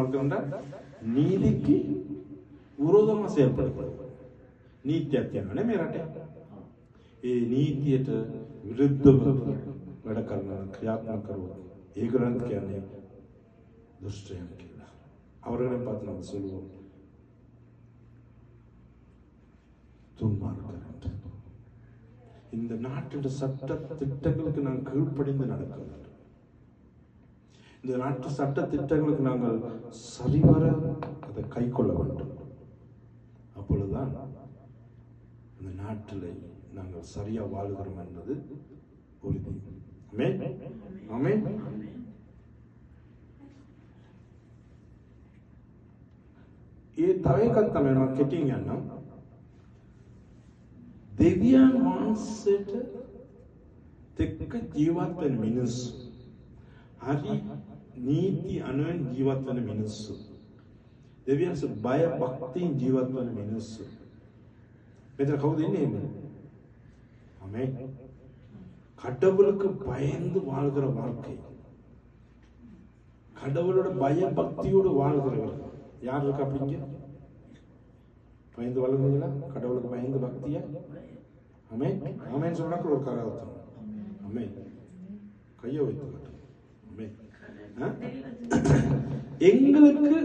துன்மார்க்கம் නීතිக்கு විරෝධව செயல்படுகிறது. නීතියක් කියන්නේ මේ රටේ. ඒ නීතියට විරුද්ධව වැඩ කරන ක්‍රියාත්මක කරුවා. ඒගොල්ලන් කියන්නේ දුෂ්ටයන් කියලා. அவர்களை பார்த்து நம்ம சொல்லுவோம் துன்மார்க்கர். இந்த நாட்டின் சட்ட திட்டங்களுக்கு நாங்கள் கீழ்ப்படிந்து நடக்க வேண்டும். இந்த நாட்டு சட்ட திட்டங்களுக்கு நாங்கள் சரிவர அதை கை கொள்ள வேண்டும். அப்பொழுதுதான் இந்த நாட்டில் நாங்கள் சரியா வாழ்கிறோம் என்பது உறுதி. ஆமென் ஆமென். ये तवे තමයි මම කෙටින් යන්නම්. දෙවියන් වහන්සේට එක්ක ජීවත් වෙන මිනිස්සු හරි නීති අනුව ජීවත් වෙන මිනිස්සු දෙවියන්ට බය භක්තියෙන් ජීවත් වෙන මිනිස්සු මෙතන කවුද ඉන්නේ එහෙම? ஆமென். கடவுளுக்கு பயந்து வாழ்கிற வாழ்க்கை, கடவுளோட பய பக்தியோடு வாழ்கிறவர்கள் யார் இருக்கா? அப்படிங்க பயந்து வாழ்கிறீங்களா? கடவுளுக்கு பயந்து பக்தியா? ஆமென் ஆமென் சொன்னாக்க ஒரு கராவத்தம். ஆமென். கையை வைத்து ஆமென். எங்களுக்கு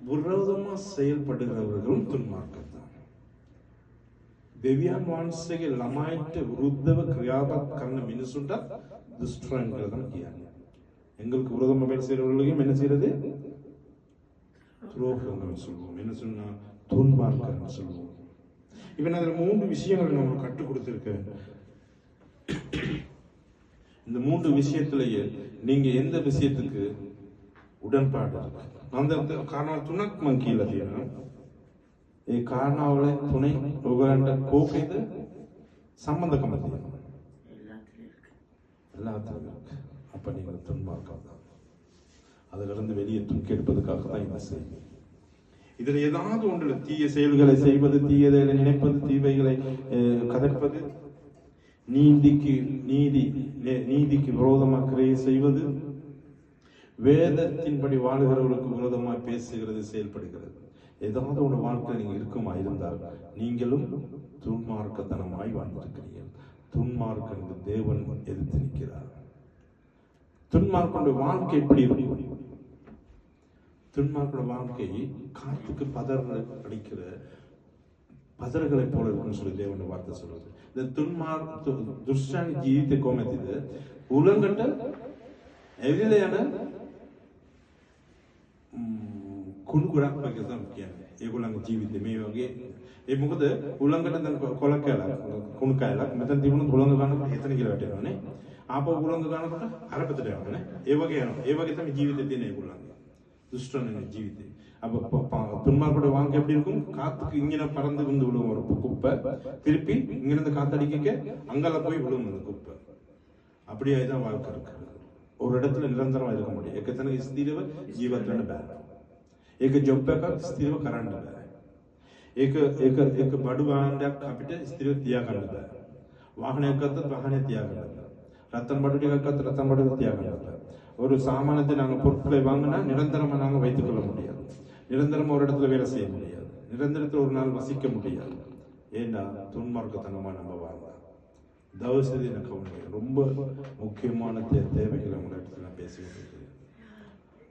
விரோதமா செயல்படுகிறவர்களும் துன்மார்க்கம் தான். දෙවියන් වහන්සේගේ ළමයින්ට විරුද්ධව ක්‍රියාවක් කරන මිනිසුන්ට දුෂ්ටයන් කියලා තමයි කියන්නේ. எங்களுக்கு விரோதமா வேலை செய்கிறவர்களையும் என்ன செய்யறது? துரோகங்கள் சொல்லுவோம். என்ன சொன்னா? துன்மார்க்கர்கள் சொல்லுவோம். இப்ப நான் 3 விஷயங்களை நான் கற்றுக் கொடுத்திருக்கேன். இந்த 3 விஷயத்திலேயே நீங்க எந்த விஷயத்துக்கு උඩන්පාඩු නන්ද කාරණා තුනක් මම කියලා තියෙනවා. ඒ කාරණාවල තුනේ ඔයගලන්ට කෝපෙද සම්බන්ධකම තියෙනවා. எல்லாத்துலயும் இருக்கு. அப்ப நீங்க துன்மார்க்கம் தான். அதிலிருந்து வெளியே தூக்கி எடுப்பதற்காக தான் இந்த செய்தி. இதில் ஏதாவது ஒன்று தீய செயல்களை செய்வது, தீயதை நினைப்பது, தீவைகளை கதைப்பது, நீதிக்கு விரோதமாக கிரியை செய்வது, வேதத்தின்படி வாழ்கிறவர்களுக்கு விரோதமாக பேசுகிறது, செயல்படுகிறது. ஏதாவது ஒரு வாழ்க்கை நீங்க இருக்குமா இருந்தால் நீங்களும் துன்மார்க்கத்தனமாய் வாழ்ந்திருக்கிறீர்கள். துன்மார்க்கம் என்று தேவன் எதிர்த்து நிற்கிறார். துன்மார்க்கனுடைய வாழ்க்கை எப்படி இருக்கும்? துன்மார்க்கனுடைய வாழ்க்கை காத்துக்கு அடிக்கிற பதர்களை போல இருக்குன்னு சொல்லி தேவனுடைய வார்த்தை சொல்றது. இந்த දුෂ්ටයන් ජීවිතේ කොහොමද? උලංගට ඇවිල්ලා යන කුණු ගොඩක් වගේ තමයි කියන්නේ. ඒගොල්ලන්ගේ ජීවිතේ මේ වගේ ඒ මොකද උලංගට දැන් කොල කැලක් කුණු කැලක් මෙතන තිබුණොත් උලංග ගන්නකොට එතන කියලා වැටෙනවානේ. ආපහු උලංග ගන්නකොට අර පැත්තට යනවානේ. ඒ වගේ යනවා. ඒ වගේ තමයි ජීවිතේ තියෙන ඒගොල්ලන්ගේ. துஷ்டனுடைய ஜீவித்தை. அப்ப துன்மார்க்கோட வாழ்க்கை எப்படி இருக்கும்? காத்துக்கு இங்கே பறந்து வந்து விழுவும் ஒரு குப்பை, திருப்பி இங்கிருந்து காத்தடிக்க அங்கால போய் விழுவும் அந்த குப்பை. அப்படியே தான் வாழ்க்கை இருக்கு. ஒரு இடத்துல நிரந்தரமா இருக்க முடியும். එකතැනක ස්ථිරව ජීවත් වෙන්න බෑ. ඒක ජොබ් එකක් ස්ථිරව කරන්න බෑ. ඒක බඩු වාහනයක් අපිට ස්ථිරව තියාගන්න බෑ. වාහනයක් ගත්තත් වාහනේ තියාගන්න බෑ. ரத்தன் பட்டு ටිකක් ගත්තත් ரத்தன் பட்டு තියාගන්න බෑ. ஒரு சாமானத்தை நாங்கள் பொருட்களை வாங்கினா நிரந்தரமா நாங்கள் வைத்துக் கொள்ள முடியாது. நிரந்தரமா ஒரு இடத்துல வேலை செய்ய முடியாது. நிரந்தரத்தில் ஒரு நாள் வசிக்க முடியாது. ஏன்னா துன்மார்க்கத்தனமா நம்ம வாழ்ந்தா. தவசதி எனக்கு ரொம்ப முக்கியமான தேவைகளை உங்களிடத்துல நான் பேசிக்கிட்டு இருக்கேன்.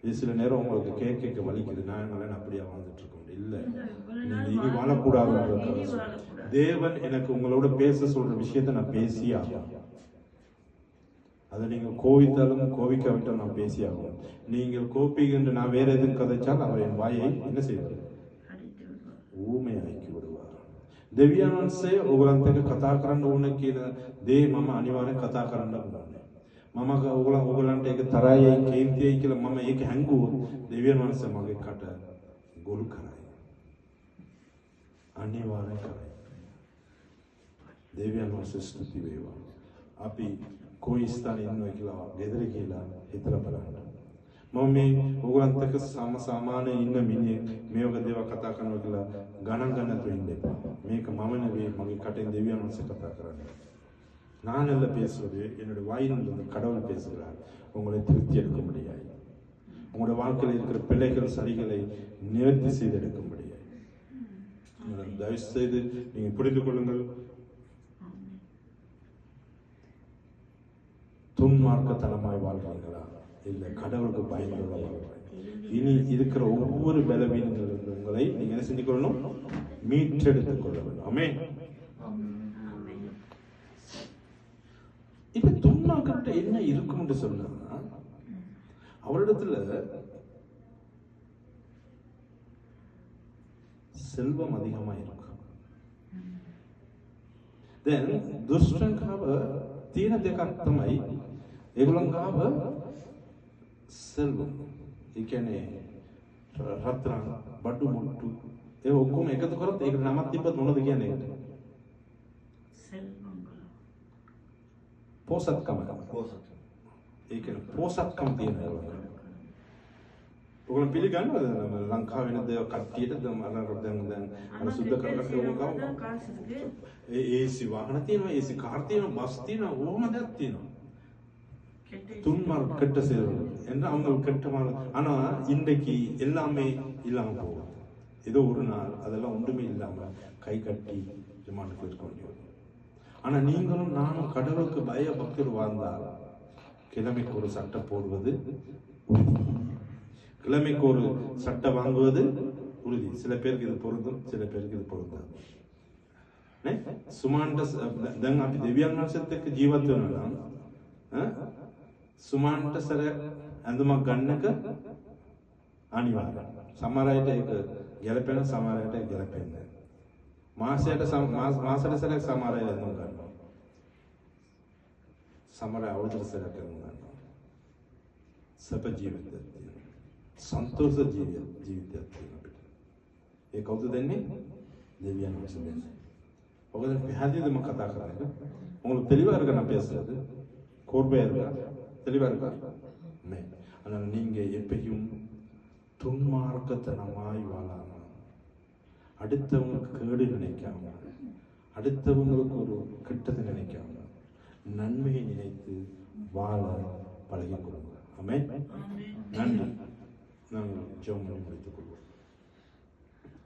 இது சில நேரம் உங்களுக்கு கேட்க வலிக்குது. நாங்கள் அப்படியா வாழ்ந்துட்டு இருக்கோம். இல்லை, நீங்க இனி வாழக்கூடாது. தேவன் எனக்கு உங்களோட பேச சொல்ற விஷயத்தை நான் பேசி ஆகும். அதை நீங்கள் கோவித்தாலும் கோவிக்காவிட்டாலும் நான் பேசியாகும். நீங்கள் கோபிக்கின்ற நான் வேற எதுவும் கதைச்சால் அவர் என் வாயை என்ன செய்வார்? ஊமையாக்கி விடுவார். දෙවියන් වහන්සේ ඕගලන්ට කතා කරන්න ඕන කියන දේ මම අනිවාර්යෙන් කතා කරන්න ඕනේ. මම ඕගලන්ට ඒක තරයයි කේන්තියයි කියලා මම ඒක හැංගුවොත් දෙවියන් වහන්සේ මගේ කට ගොළු කරයි. අනිවාර්යෙන් කරයි. දෙවියන් වහන්සේ ස්තුති වේවා. අපි कोई स्थान इन्हों किला गेदरे किला इतना बना मम में ओगलां तक सामान्य इन्हों मिने मैं ओग देवा कथा करने किला गाना तो इंदे मैं क मामने भी मगे कटे देवियान से कथा करने नानेल्ला பேசுவது என்னோட வாயிலிருந்து கடவுள் பேசுகிறார். உங்களை திருப்தி எடுக்க முடியாது. உங்களோட வாழ்க்கையில் இருக்கிற பிள்ளைகள் சரிகளை நிவர்த்தி செய்து எடுக்கும்படியாக தயவு செய்து நீங்க புரிந்து கொள்ளுங்கள். துன்மார்க்கத்தனமாய் வாழ்றீங்களா, இல்ல கடவுளுக்கு பயந்துள்ள வாழ்றீங்களா? இனி இருக்கிற ஒவ்வொரு பலவீனங்கள் உங்களை நீங்க என்ன செஞ்சு கொள்ளணும், மீட்டெடுத்துக் கொள்ள வேண்டும். ஆமென். இப்ப துன்மார்க்கிட்ட என்ன இருக்கும் என்று சொன்னா, அவரிடத்துல செல்வம் அதிகமா இருக்கும். then දුෂ්ටංකාව තියෙන දෙකක් තමයි. ඒගොල්ලන්ගාව සෙල්වම්, ඒ කියන්නේ රත්තරන් බඩු මුට්ටු ඒ ඔක්කොම එකතු කරත් ඒකට නමක් තිබ්බත් මොනවද කියන්නේ? ඒකට සෙල්වම්, පොසත්කම. ඒ කියන්නේ පොසත්කම තියෙනවා. ඔයගොල්ලෝ පිළිගන්නවද ලංකාවේ නේද කට්ටියට දැන් අර සුද්ධ කරගන්න AC වාහන තියෙනවා, AC කාර් තියෙනවා, බස් තියෙනවා, ඕම දෙයක් තියෙනවා. துன்மார்க்க கெட்ட செயல்கள் என்று அவங்க கெட்டமான, ஆனா இன்றைக்கு எல்லாமே இல்லாம போகும். ஏதோ ஒரு நாள் அதெல்லாம் ஒன்றுமே இல்லாம கை கட்டி ஜமானுக்கு இருக்க முடியும். ஆனா நீங்களும் நானும் கடவுளுக்கு பய பக்தர் வாழ்ந்தால் கிழமைக்கு ஒரு சட்டை போடுவது உறுதி, கிழமைக்கு ஒரு சட்டை வாங்குவது உறுதி. சில பேருக்கு இது பொருந்தும், சில பேருக்கு இது பொருந்தாது. සුමාන්ට දැන් අපි දෙවියන් වහන්සේත් එක්ක ජීවත් වෙනවා නම් සුමාන්ට සරයක් ඇඳුමක් ගන්නක අනිවාර්යයි. සමහර අයට ඒක ගැලපෙන, සමහර අයට ගැලපෙන්නේ නැහැ. මාසයට සරයක් සමහර අය ඇඳුම් ගන්නවා, සමහර අය අවුරුද්දට සරයක් ඇඳුම් ගන්නවා. සප ජීවිතයක් තියෙනවා, සන්තෝෂ ජීවිතයක් තියෙනවා අපිට. ඒ කවුද දෙන්නේ? දෙවියන් වහන්සේ දෙන්නේ. ඔබට පැහැදිලිද මම කතා කරන්නේ? உங்களுக்கு தெளிவா இருக்கா நான் பேசுறது? கோர்வையா இருக்கா? தெளிவா இருக்கா? மே. ஆனா நீங்க எப்பயும் துன்மார்க்கத்தனமாய் வாழாம, அடுத்தவங்களுக்கு கேடு நினைக்காம, அடுத்தவங்களுக்கு ஒரு கெட்டது நினைக்காம, நன்மையை நினைத்து வாழ பழகிக் கொள்ளுங்க. ஆமென். நன்றி. நாங்கள் ஜெபம் பண்ணி முடித்துக் கொள்வோம்.